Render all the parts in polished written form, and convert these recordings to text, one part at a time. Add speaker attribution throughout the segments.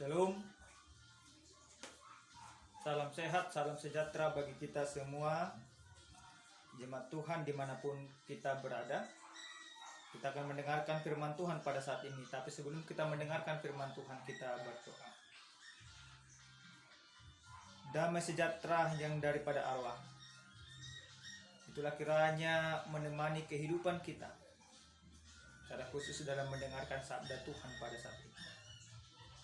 Speaker 1: Shalom, salam sehat, salam sejahtera bagi kita semua, jemaat Tuhan dimanapun kita berada. Kita akan mendengarkan firman Tuhan pada saat ini. Tapi sebelum kita mendengarkan firman Tuhan, kita berdoa. Damai sejahtera yang daripada Allah, itulah kiranya menemani kehidupan kita, secara khusus dalam mendengarkan sabda Tuhan pada saat ini.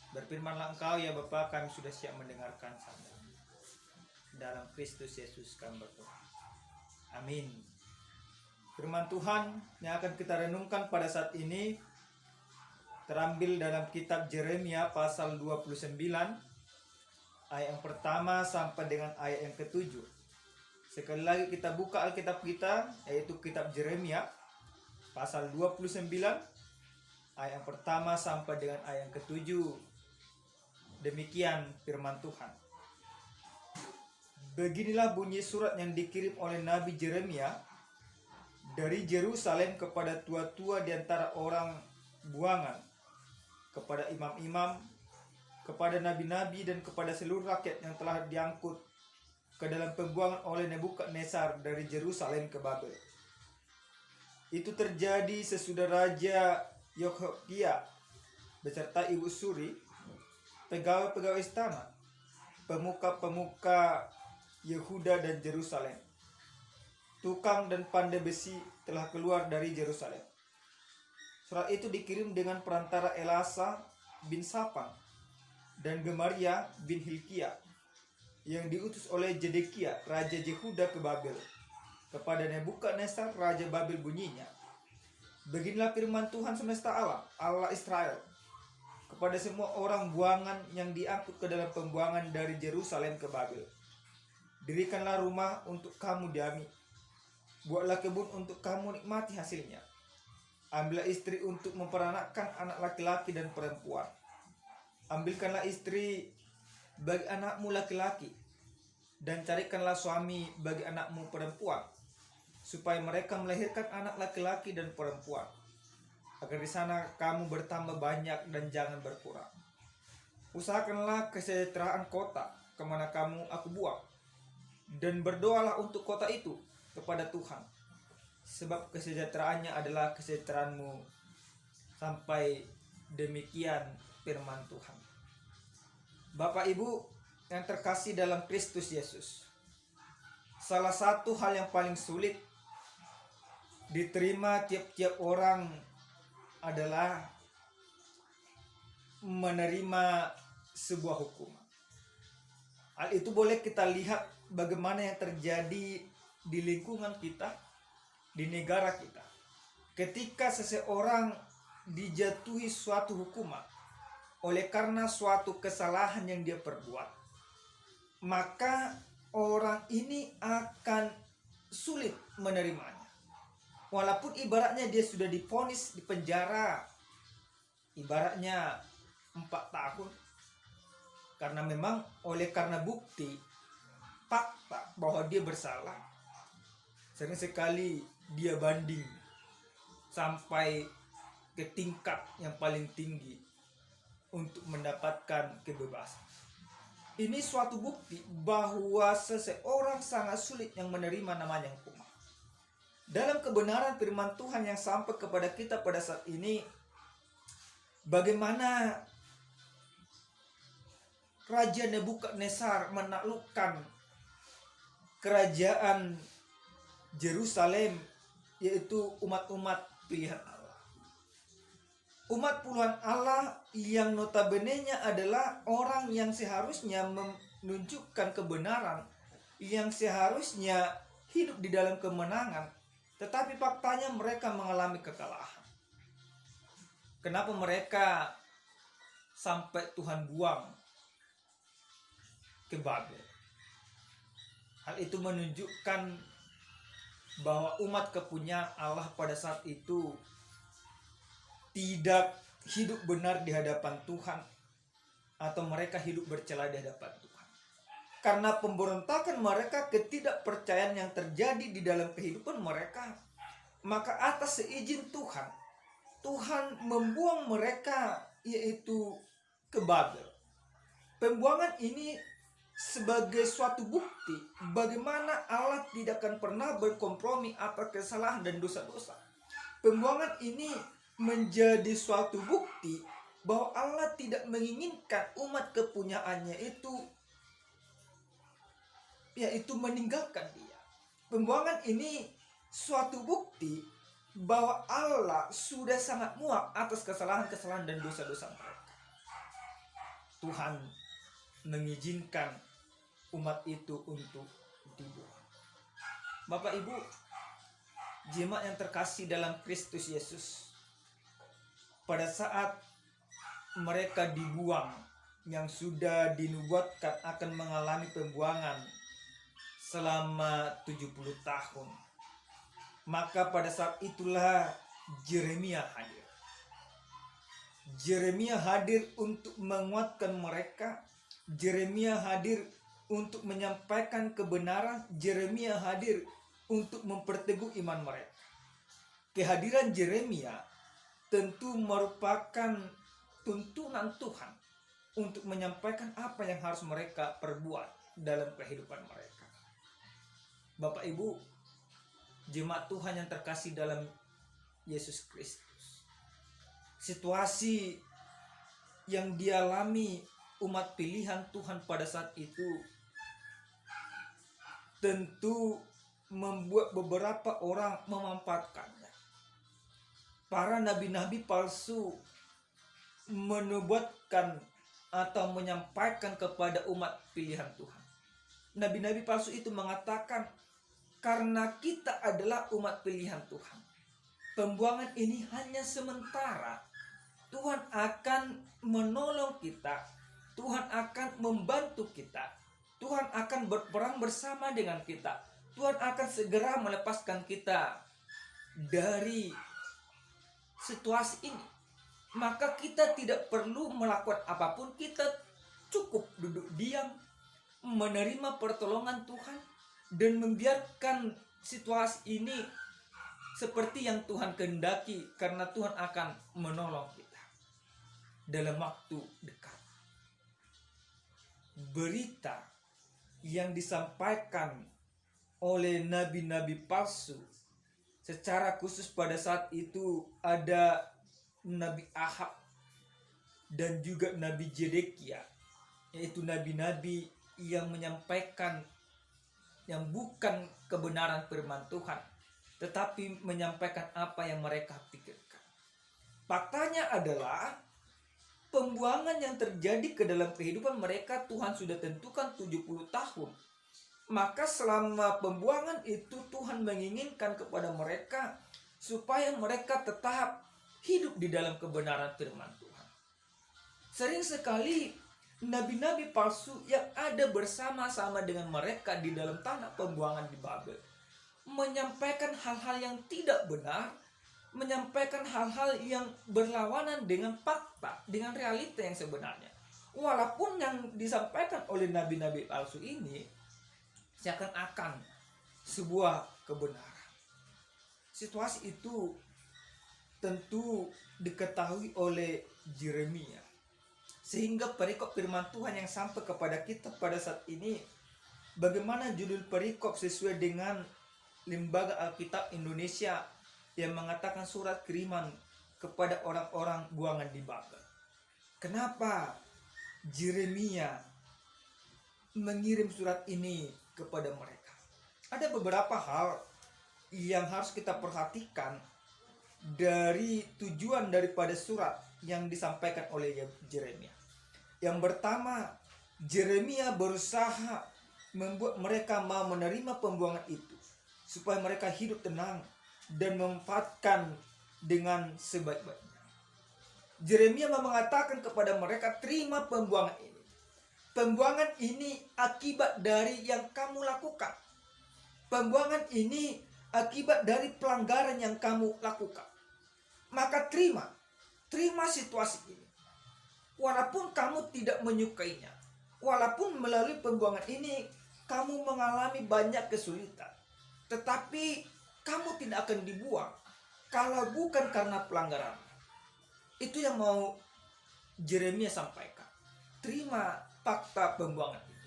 Speaker 1: Berfirmanlah Engkau ya Bapa, kami sudah siap mendengarkan sabda. Dalam Kristus Yesus kami berdoa. Amin. Firman Tuhan yang akan kita renungkan pada saat ini terambil dalam kitab Yeremia pasal 29 ayat yang pertama sampai dengan ayat yang ke-7. Sekali lagi kita buka Alkitab kita, yaitu kitab Yeremia pasal 29 ayat yang pertama sampai dengan ayat yang ke-7. Demikian firman Tuhan. Beginilah bunyi surat yang dikirim oleh Nabi Yeremia dari Yerusalem kepada tua-tua di antara orang buangan, kepada imam-imam, kepada nabi-nabi, dan kepada seluruh rakyat yang telah diangkut ke dalam pembuangan oleh Nebukadnezar dari Yerusalem ke Babel. Itu terjadi sesudah Raja Yehoiakim beserta ibu suri, pegawai-pegawai istana, pemuka-pemuka Yehuda dan Yerusalem, tukang dan pandai besi telah keluar dari Yerusalem. Surat itu dikirim dengan perantara Elasa bin Safan dan Gemaria bin Hilkiah yang diutus oleh Zedekia Raja Yehuda ke Babel kepada Nebukadnezar Raja Babel, bunyinya, beginilah firman Tuhan semesta alam, Allah Israel, kepada semua orang buangan yang diangkut ke dalam pembuangan dari Yerusalem ke Babel. Dirikanlah rumah untuk kamu diami, buatlah kebun untuk kamu nikmati hasilnya. Ambillah istri untuk memperanakkan anak laki-laki dan perempuan. Ambilkanlah istri bagi anakmu laki-laki, dan carikanlah suami bagi anakmu perempuan, supaya mereka melahirkan anak laki-laki dan perempuan, agar di sana kamu bertambah banyak dan jangan berkurang. Usahakanlah kesejahteraan kota kemana kamu aku buang, dan berdoalah untuk kota itu kepada Tuhan, sebab kesejahteraannya adalah kesejahteraanmu. Sampai demikian firman Tuhan. Bapak Ibu yang terkasih dalam Kristus Yesus, salah satu hal yang paling sulit diterima tiap-tiap orang adalah menerima sebuah hukuman. Hal itu boleh kita lihat bagaimana yang terjadi di lingkungan kita, di negara kita. Ketika seseorang dijatuhi suatu hukuman oleh karena suatu kesalahan yang dia perbuat, maka orang ini akan sulit menerimanya. Walaupun ibaratnya dia sudah divonis di penjara, ibaratnya 4 tahun, karena memang karena bukti fakta bahwa dia bersalah, sering sekali dia banding sampai ke tingkat yang paling tinggi untuk mendapatkan kebebasan. Ini suatu bukti bahwa seseorang sangat sulit yang menerima namanya hukuman. Dalam kebenaran firman Tuhan yang sampai kepada kita pada saat ini, bagaimana Raja Nebukadnezar menaklukkan kerajaan Yerusalem, yaitu umat-umat pilihan Allah. Umat puluhan Allah yang notabene-nya adalah orang yang seharusnya menunjukkan kebenaran, yang seharusnya hidup di dalam kemenangan, tetapi faktanya mereka mengalami kekalahan. Kenapa mereka sampai Tuhan buang ke Babel? Hal itu menunjukkan bahwa umat kepunyaan Allah pada saat itu tidak hidup benar di hadapan Tuhan, atau mereka hidup bercela di hadapan Tuhan. Karena pemberontakan mereka, ketidakpercayaan yang terjadi di dalam kehidupan mereka, maka atas seizin Tuhan, Tuhan membuang mereka, yaitu ke Babel. Pembuangan ini sebagai suatu bukti bagaimana Allah tidak akan pernah berkompromi atas kesalahan dan dosa-dosa. Pembuangan ini menjadi suatu bukti bahwa Allah tidak menginginkan umat kepunyaannya itu yaitu meninggalkan dia. Pembuangan ini suatu bukti bahwa Allah sudah sangat muak atas kesalahan-kesalahan dan dosa-dosa mereka. Tuhan mengizinkan umat itu untuk dibuang. Bapak Ibu, jemaat yang terkasih dalam Kristus Yesus, pada saat mereka dibuang, yang sudah dinubuatkan akan mengalami pembuangan selama 70 tahun, maka pada saat itulah Yeremia hadir. Yeremia hadir untuk menguatkan mereka. Yeremia hadir untuk menyampaikan kebenaran. Yeremia hadir untuk memperteguh iman mereka. Kehadiran Yeremia tentu merupakan tuntunan Tuhan untuk menyampaikan apa yang harus mereka perbuat dalam kehidupan mereka. Bapak Ibu, jemaat Tuhan yang terkasih dalam Yesus Kristus, situasi yang dialami umat pilihan Tuhan pada saat itu tentu membuat beberapa orang memanfaatkannya. Para nabi-nabi palsu menubuatkan atau menyampaikan kepada umat pilihan Tuhan. Nabi-nabi palsu itu mengatakan, karena kita adalah umat pilihan Tuhan, pembuangan ini hanya sementara. Tuhan akan menolong kita. Tuhan akan membantu kita. Tuhan akan berperang bersama dengan kita. Tuhan akan segera melepaskan kita dari situasi ini. Maka kita tidak perlu melakukan apapun. Kita cukup duduk diam, menerima pertolongan Tuhan, dan membiarkan situasi ini seperti yang Tuhan kehendaki, karena Tuhan akan menolong kita dalam waktu dekat. Berita yang disampaikan oleh nabi-nabi palsu, secara khusus pada saat itu ada Nabi Ahab dan juga Nabi Zedekia, yaitu nabi-nabi yang menyampaikan yang bukan kebenaran firman Tuhan, tetapi menyampaikan apa yang mereka pikirkan. Faktanya adalah pembuangan yang terjadi ke dalam kehidupan mereka Tuhan sudah tentukan 70 tahun. Maka selama pembuangan itu Tuhan menginginkan kepada mereka supaya mereka tetap hidup di dalam kebenaran firman Tuhan. Sering sekali nabi-nabi palsu yang ada bersama-sama dengan mereka di dalam tanah pembuangan di Babel menyampaikan hal-hal yang tidak benar, menyampaikan hal-hal yang berlawanan dengan fakta, dengan realita yang sebenarnya. Walaupun yang disampaikan oleh nabi-nabi palsu ini seakan-akan sebuah kebenaran. Situasi itu tentu diketahui oleh Yeremia, sehingga perikop firman Tuhan yang sampai kepada kita pada saat ini, bagaimana judul perikop sesuai dengan Lembaga Alkitab Indonesia yang mengatakan surat kiriman kepada orang-orang buangan di Babel. Kenapa Yeremia mengirim surat ini kepada mereka? Ada beberapa hal yang harus kita perhatikan dari tujuan daripada surat yang disampaikan oleh Yeremia. Yang pertama, Yeremia berusaha membuat mereka mau menerima pembuangan itu, supaya mereka hidup tenang dan memanfaatkan dengan sebaik-baiknya. Yeremia mengatakan kepada mereka, terima pembuangan ini. Pembuangan ini akibat dari yang kamu lakukan. Pembuangan ini akibat dari pelanggaran yang kamu lakukan. Maka terima situasi ini. Walaupun kamu tidak menyukainya, walaupun melalui pembuangan ini kamu mengalami banyak kesulitan, tetapi kamu tidak akan dibuang kalau bukan karena pelanggaran. Itu yang mau Yeremia sampaikan. Terima fakta pembuangan itu.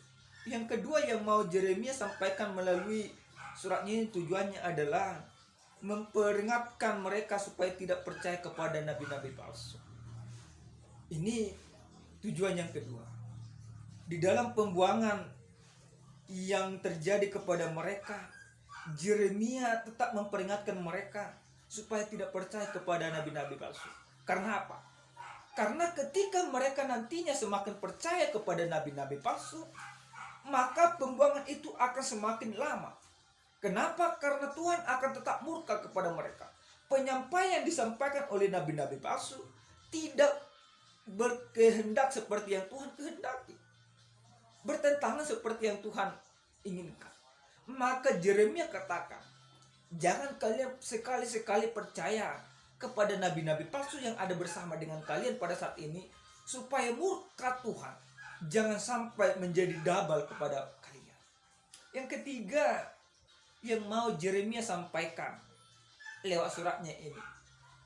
Speaker 1: Yang kedua yang mau Yeremia sampaikan melalui suratnya ini, tujuannya adalah memperingatkan mereka supaya tidak percaya kepada nabi-nabi palsu. Ini tujuan yang kedua. Di dalam pembuangan yang terjadi kepada mereka, Yeremia tetap memperingatkan mereka supaya tidak percaya kepada nabi-nabi palsu. Karena apa? Karena ketika mereka nantinya semakin percaya kepada nabi-nabi palsu, maka pembuangan itu akan semakin lama. Kenapa? Karena Tuhan akan tetap murka kepada mereka. Penyampaian yang disampaikan oleh nabi-nabi palsu tidak berkehendak seperti yang Tuhan kehendaki, bertentangan seperti yang Tuhan inginkan. Maka Yeremia katakan, jangan kalian sekali-sekali percaya kepada nabi-nabi palsu yang ada bersama dengan kalian pada saat ini, supaya murka Tuhan jangan sampai menjadi dabal kepada kalian. Yang ketiga yang mau Yeremia sampaikan lewat suratnya ini,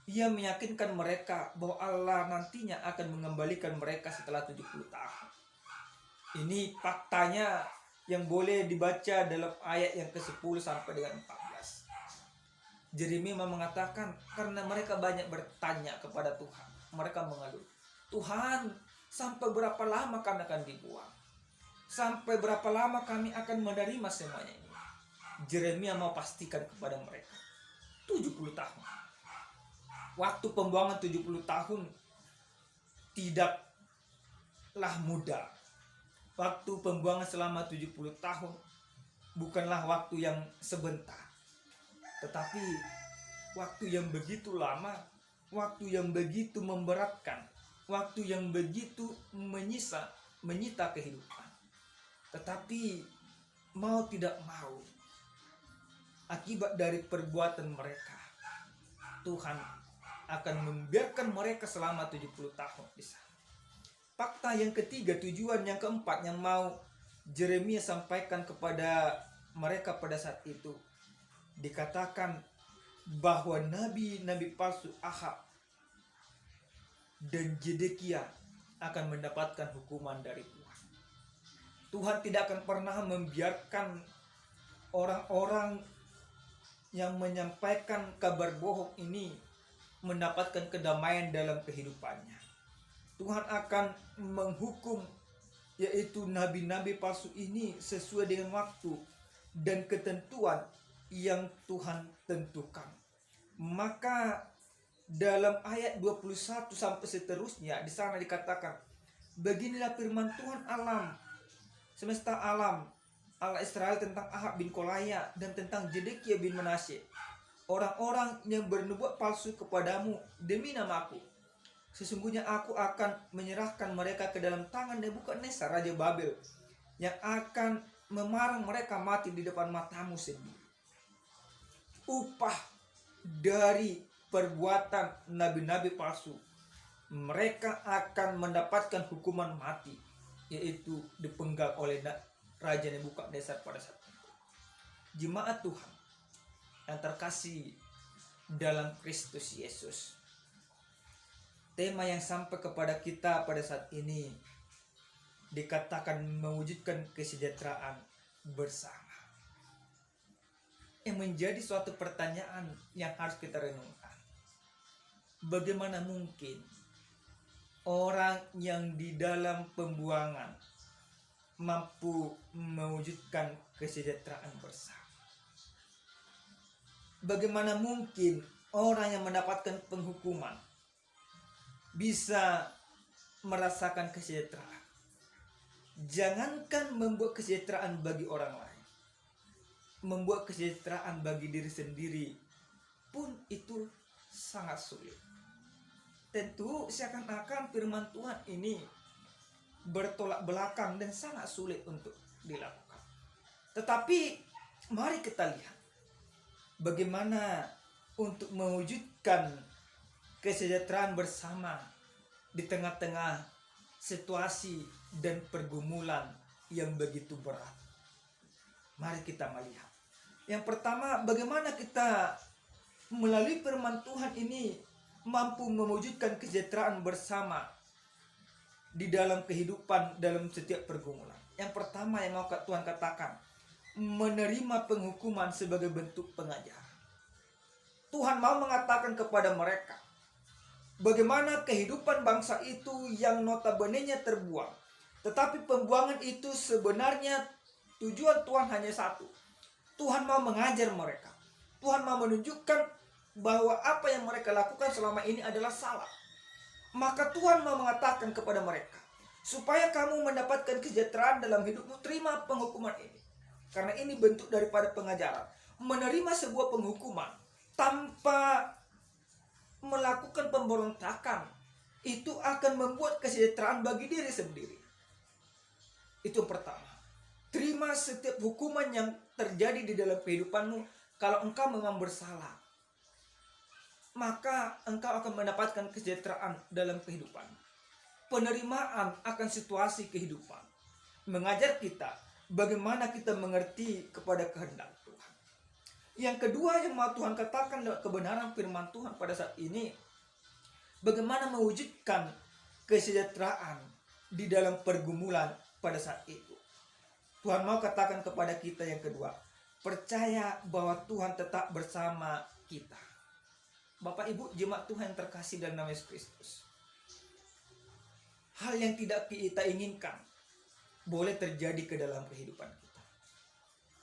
Speaker 1: ia meyakinkan mereka bahwa Allah nantinya akan mengembalikan mereka setelah 70 tahun. Ini faktanya yang boleh dibaca dalam ayat yang ke-10 sampai dengan 14. Yeremia mengatakan, karena mereka banyak bertanya kepada Tuhan, mereka mengeluh, Tuhan, sampai berapa lama kami akan dibuang? Sampai berapa lama kami akan menerima semuanya ini? Yeremia mau pastikan kepada mereka, 70 tahun. Waktu pembuangan 70 tahun tidaklah mudah. Waktu pembuangan selama 70 tahun bukanlah waktu yang sebentar, tetapi waktu yang begitu lama, waktu yang begitu memberatkan, waktu yang begitu menyita kehidupan. Tetapi mau tidak mau, akibat dari perbuatan mereka, Tuhan akan membiarkan mereka selama 70 tahun di sana. Fakta yang ketiga, tujuan yang keempat yang mau Yeremia sampaikan kepada mereka pada saat itu, dikatakan bahwa nabi-nabi palsu Ahab dan Zedekia akan mendapatkan hukuman dari Tuhan. Tuhan tidak akan pernah membiarkan orang-orang yang menyampaikan kabar bohong ini mendapatkan kedamaian dalam kehidupannya. Tuhan akan menghukum yaitu nabi-nabi palsu ini sesuai dengan waktu dan ketentuan yang Tuhan tentukan. Maka dalam ayat 21 sampai seterusnya di sana dikatakan, beginilah firman Tuhan alam semesta alam, Allah Israel, tentang Ahab bin Kolaya dan tentang Zedekia bin Manasye, orang-orang yang bernubuat palsu kepadamu demi namaku. Sesungguhnya aku akan menyerahkan mereka ke dalam tangan Nebukadnezar Raja Babel, yang akan memarang mereka mati di depan matamu sendiri. Upah dari perbuatan nabi-nabi palsu, mereka akan mendapatkan hukuman mati, yaitu dipenggal oleh Raja Nebukadnezar pada saat itu. Jemaat Tuhan yang terkasih dalam Kristus Yesus, tema yang sampai kepada kita pada saat ini dikatakan mewujudkan kesejahteraan bersama. Yang menjadi suatu pertanyaan yang harus kita renungkan, bagaimana mungkin orang yang di dalam pembuangan mampu mewujudkan kesejahteraan bersama? Bagaimana mungkin orang yang mendapatkan penghukuman bisa merasakan kesejahteraan? Jangankan membuat kesejahteraan bagi orang lain, membuat kesejahteraan bagi diri sendiri pun itu sangat sulit. Tentu seakan-akan firman Tuhan ini bertolak belakang dan sangat sulit untuk dilakukan. Tetapi mari kita lihat bagaimana untuk mewujudkan kesejahteraan bersama di tengah-tengah situasi dan pergumulan yang begitu berat. Mari kita melihat. Yang pertama, bagaimana kita melalui firman Tuhan ini mampu mewujudkan kesejahteraan bersama di dalam kehidupan dalam setiap pergumulan. Yang pertama yang mau Tuhan katakan, menerima penghukuman sebagai bentuk pengajaran. Tuhan mau mengatakan kepada mereka bagaimana kehidupan bangsa itu yang notabene-nya terbuang. Tetapi pembuangan itu sebenarnya tujuan Tuhan hanya satu. Tuhan mau mengajar mereka. Tuhan mau menunjukkan bahwa apa yang mereka lakukan selama ini adalah salah. Maka Tuhan mau mengatakan kepada mereka, supaya kamu mendapatkan kesejahteraan dalam hidupmu, terima penghukuman ini. Karena ini bentuk daripada pengajaran. Menerima sebuah penghukuman tanpa melakukan pemberontakan, itu akan membuat kesejahteraan bagi diri sendiri. Itu yang pertama. Terima setiap hukuman yang terjadi di dalam kehidupanmu. Kalau engkau memang bersalah, maka engkau akan mendapatkan kesejahteraan dalam kehidupan. Penerimaan akan situasi kehidupan mengajar kita bagaimana kita mengerti kepada kehendak Tuhan. Yang kedua yang mau Tuhan katakan lewat kebenaran firman Tuhan pada saat ini, bagaimana mewujudkan kesejahteraan di dalam pergumulan pada saat itu. Tuhan mau katakan kepada kita yang kedua, percaya bahwa Tuhan tetap bersama kita. Bapak Ibu jemaat Tuhan yang terkasih dalam nama Yesus Kristus, hal yang tidak kita inginkan boleh terjadi ke dalam kehidupan kita.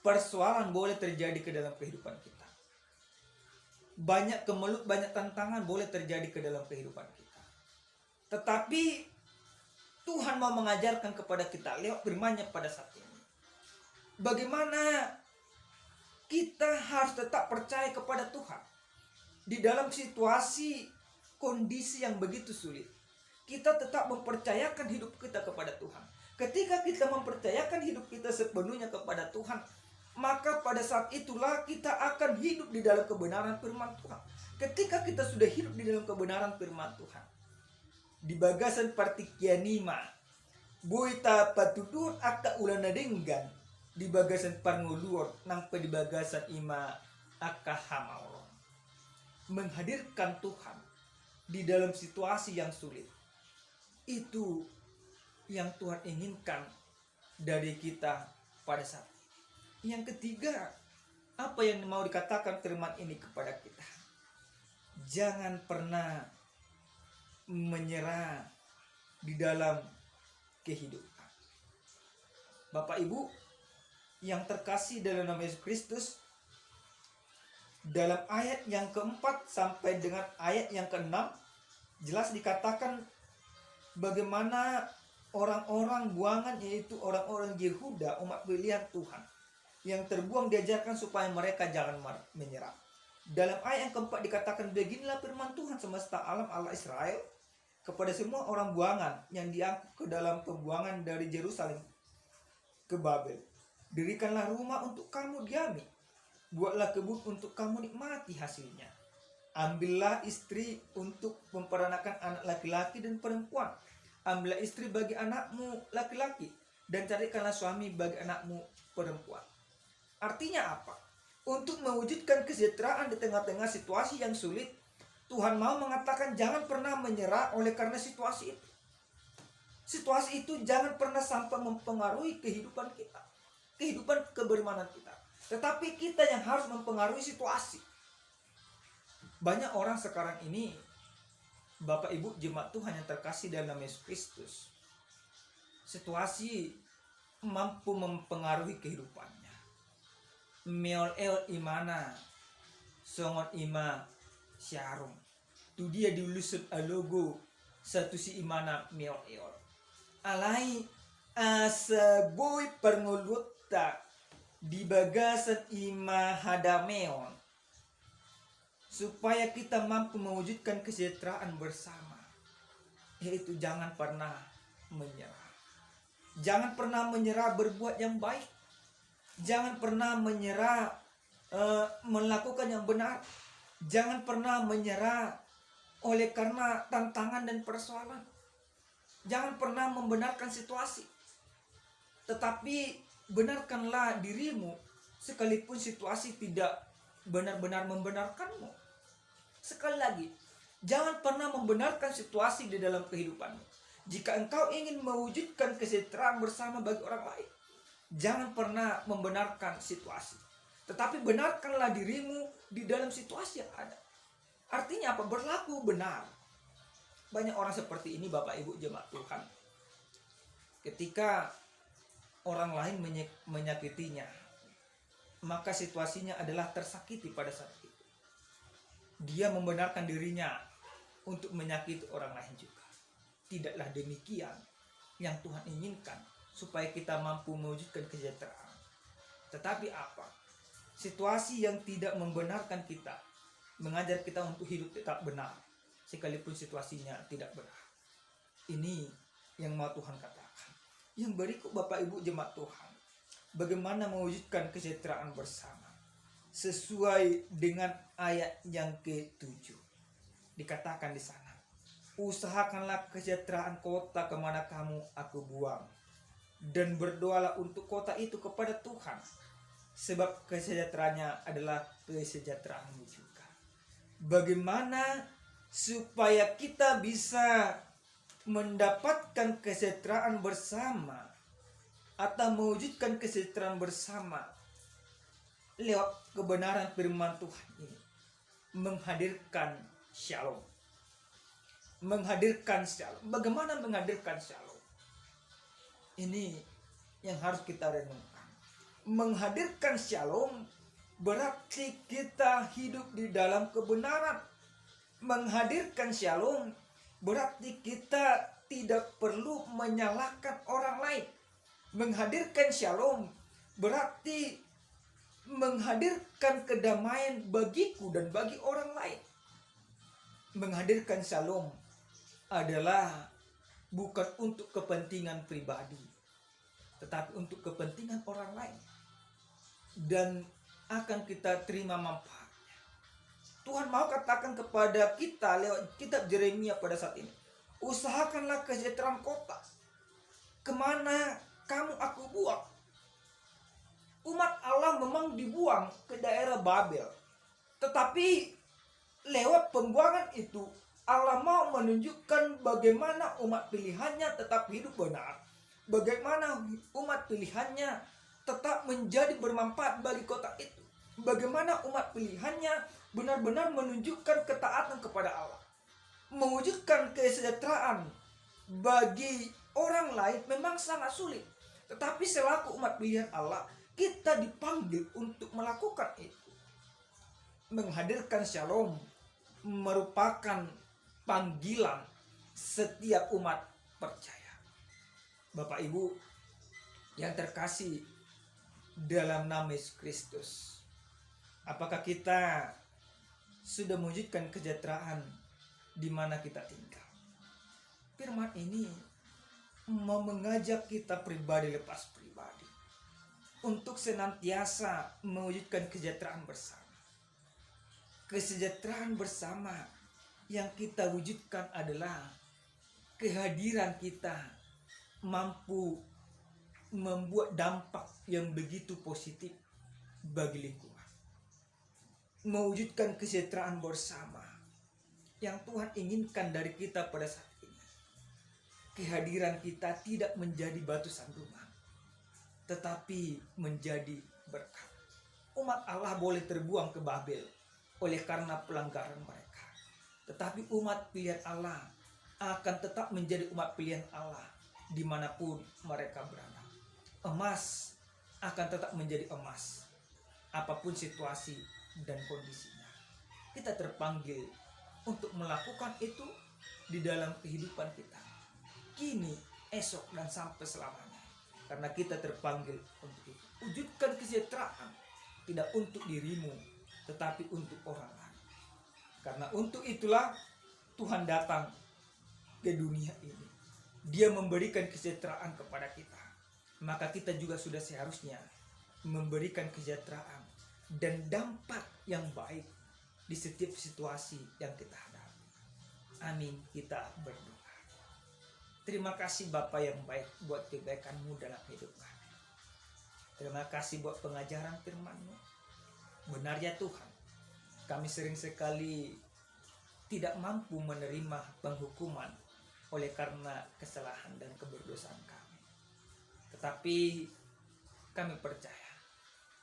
Speaker 1: Persoalan boleh terjadi ke dalam kehidupan kita. Banyak kemelut, banyak tantangan boleh terjadi ke dalam kehidupan kita. Tetapi Tuhan mau mengajarkan kepada kita lewat firman-Nya pada saat ini, bagaimana kita harus tetap percaya kepada Tuhan di dalam situasi kondisi yang begitu sulit. Kita tetap mempercayakan hidup kita kepada Tuhan. Ketika kita mempercayakan hidup kita sepenuhnya kepada Tuhan, maka pada saat itulah kita akan hidup di dalam kebenaran firman Tuhan. Ketika kita sudah hidup di dalam kebenaran firman Tuhan, di bagasan partikianima buita patudur akta ulana denggan, di bagasan parnguluor nangpe di bagasan ima akahamauron, menghadirkan Tuhan di dalam situasi yang sulit. Itu yang Tuhan inginkan dari kita pada saat ini. Yang ketiga, apa yang mau dikatakan firman ini kepada kita? Jangan pernah menyerah di dalam kehidupan. Bapak Ibu yang terkasih dalam nama Yesus Kristus, dalam ayat yang keempat sampai dengan ayat yang keenam jelas dikatakan bagaimana orang-orang buangan, yaitu orang-orang Yehuda, umat pilihan Tuhan yang terbuang, diajarkan supaya mereka jangan menyerah. Dalam ayat yang keempat dikatakan, beginilah firman Tuhan semesta alam Allah Israel kepada semua orang buangan yang diangkut ke dalam pembuangan dari Yerusalem ke Babel. Dirikanlah rumah untuk kamu diami, buatlah kebun untuk kamu nikmati hasilnya. Ambillah istri untuk memperanakan anak laki-laki dan perempuan. Ambillah istri bagi anakmu laki-laki, dan carikanlah suami bagi anakmu perempuan. Artinya apa? Untuk mewujudkan kesejahteraan di tengah-tengah situasi yang sulit, Tuhan mau mengatakan jangan pernah menyerah oleh karena situasi itu. Situasi itu jangan pernah sampai mempengaruhi kehidupan kita, kehidupan keberimanan kita. Tetapi kita yang harus mempengaruhi situasi. Banyak orang sekarang ini, Bapak Ibu jemaat Tuhan yang terkasih dalam Yesus Kristus, situasi mampu mempengaruhi kehidupannya. Meol eol imana songot ima syarum, tu dia diulusut alogo satu si imana meol eol alai aseboy perngulutta di bagasan ima hadameon, supaya kita mampu mewujudkan kesejahteraan bersama, yaitu jangan pernah menyerah. Jangan pernah menyerah berbuat yang baik. Jangan pernah menyerah melakukan yang benar. Jangan pernah menyerah oleh karena tantangan dan persoalan. Jangan pernah membenarkan situasi. Tetapi benarkanlah dirimu sekalipun situasi tidak benar-benar membenarkanmu. Sekali lagi, jangan pernah membenarkan situasi di dalam kehidupanmu. Jika engkau ingin mewujudkan kesejahteraan bersama bagi orang lain, jangan pernah membenarkan situasi, tetapi benarkanlah dirimu di dalam situasi yang ada. Artinya apa? Berlaku benar. Banyak orang seperti ini, Bapak Ibu jemaat Tuhan. Ketika orang lain menyakitinya, maka situasinya adalah tersakiti pada saat itu. Dia membenarkan dirinya untuk menyakiti orang lain juga. Tidaklah demikian yang Tuhan inginkan, supaya kita mampu mewujudkan kesejahteraan. Tetapi apa? Situasi yang tidak membenarkan kita, mengajar kita untuk hidup tetap benar, sekalipun situasinya tidak benar. Ini yang mau Tuhan katakan. Yang berikut Bapak Ibu jemaat Tuhan, bagaimana mewujudkan kesejahteraan bersama sesuai dengan ayat yang ke-7. Dikatakan di sana, usahakanlah kesejahteraan kota kemana kamu aku buang, dan berdoalah untuk kota itu kepada Tuhan, sebab kesejahteraannya adalah kesejahteraanmu juga. Bagaimana supaya kita bisa mendapatkan kesejahteraan bersama atau mewujudkan kesejahteraan bersama lewat kebenaran firman Tuhan ini? Menghadirkan shalom. Menghadirkan shalom. Bagaimana menghadirkan shalom? Ini yang harus kita renungkan. Menghadirkan shalom berarti kita hidup di dalam kebenaran. Menghadirkan shalom berarti kita tidak perlu menyalahkan orang lain. Menghadirkan shalom berarti menghadirkan kedamaian bagiku dan bagi orang lain. Menghadirkan shalom adalah bukan untuk kepentingan pribadi, tetapi untuk kepentingan orang lain, dan akan kita terima manfaatnya. Tuhan mau katakan kepada kita lewat kitab Yeremia pada saat ini, usahakanlah kesejahteraan kota kemana kamu aku buang. Umat Allah memang dibuang ke daerah Babel, tetapi lewat pembuangan itu Allah mau menunjukkan bagaimana umat pilihannya tetap hidup benar, bagaimana umat pilihannya tetap menjadi bermanfaat bagi kota itu, bagaimana umat pilihannya benar-benar menunjukkan ketaatan kepada Allah, mewujudkan kesejahteraan bagi orang lain memang sangat sulit, tetapi selaku umat pilihan Allah kita dipanggil untuk melakukan itu. Menghadirkan shalom merupakan panggilan setiap umat percaya. Bapak Ibu yang terkasih dalam nama Yesus Kristus, apakah kita sudah mewujudkan kesejahteraan di mana kita tinggal? Firman ini mau mengajak kita pribadi lepas pribadi untuk senantiasa mewujudkan kesejahteraan bersama. Kesejahteraan bersama yang kita wujudkan adalah kehadiran kita mampu membuat dampak yang begitu positif bagi lingkungan. Mewujudkan kesejahteraan bersama yang Tuhan inginkan dari kita pada saat ini. Kehadiran kita tidak menjadi batu sandungan, tetapi menjadi berkat. Umat Allah boleh terbuang ke Babel oleh karena pelanggaran mereka, tetapi umat pilihan Allah akan tetap menjadi umat pilihan Allah dimanapun mereka berada. Emas akan tetap menjadi emas, apapun situasi dan kondisinya. Kita terpanggil untuk melakukan itu di dalam kehidupan kita, kini, esok, dan sampai selamanya. Karena kita terpanggil untuk itu. Wujudkan kesejahteraan tidak untuk dirimu, tetapi untuk orang lain. Karena untuk itulah Tuhan datang ke dunia ini. Dia memberikan kesejahteraan kepada kita. Maka kita juga sudah seharusnya memberikan kesejahteraan dan dampak yang baik di setiap situasi yang kita hadapi. Amin. Kita berdoa. Terima kasih Bapa yang baik buat kebaikan-Mu dalam hidup kami. Terima kasih buat pengajaran firman-Mu. Benar ya Tuhan, kami sering sekali tidak mampu menerima penghukuman
Speaker 2: oleh karena kesalahan dan keberdosaan kami. Tetapi kami percaya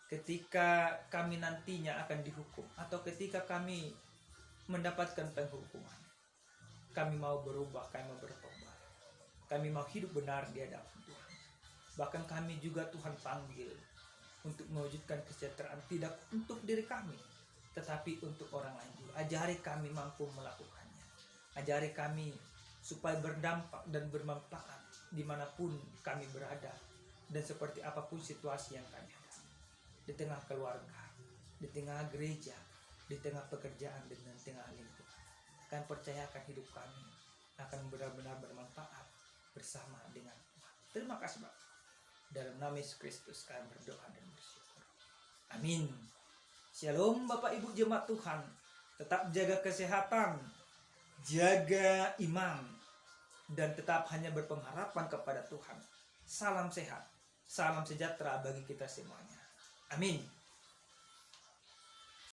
Speaker 2: ketika kami nantinya akan dihukum atau ketika kami mendapatkan penghukuman, kami mau berubah, kami mau bertobat, kami mau hidup benar di hadapan Tuhan. Bahkan kami juga Tuhan panggil untuk mewujudkan kesejahteraan tidak untuk diri kami, tetapi untuk orang lain juga. Ajari kami mampu melakukannya. Ajari kami supaya berdampak dan bermanfaat dimanapun kami berada dan seperti apapun situasi yang kami hadapi. Di tengah keluarga, di tengah gereja, di tengah pekerjaan, dan di tengah lingkungan. Kami percayakan hidup kami akan benar-benar bermanfaat bersama dengan Tuhan. Terima kasih Bapak. Dalam nama Yesus Kristus kami berdoa dan bersyukur. Amin. Shalom Bapak Ibu jemaat Tuhan. Tetap jaga kesehatan, jaga iman, dan tetap hanya berpengharapan kepada Tuhan. Salam sehat, salam sejahtera bagi kita semuanya. Amin.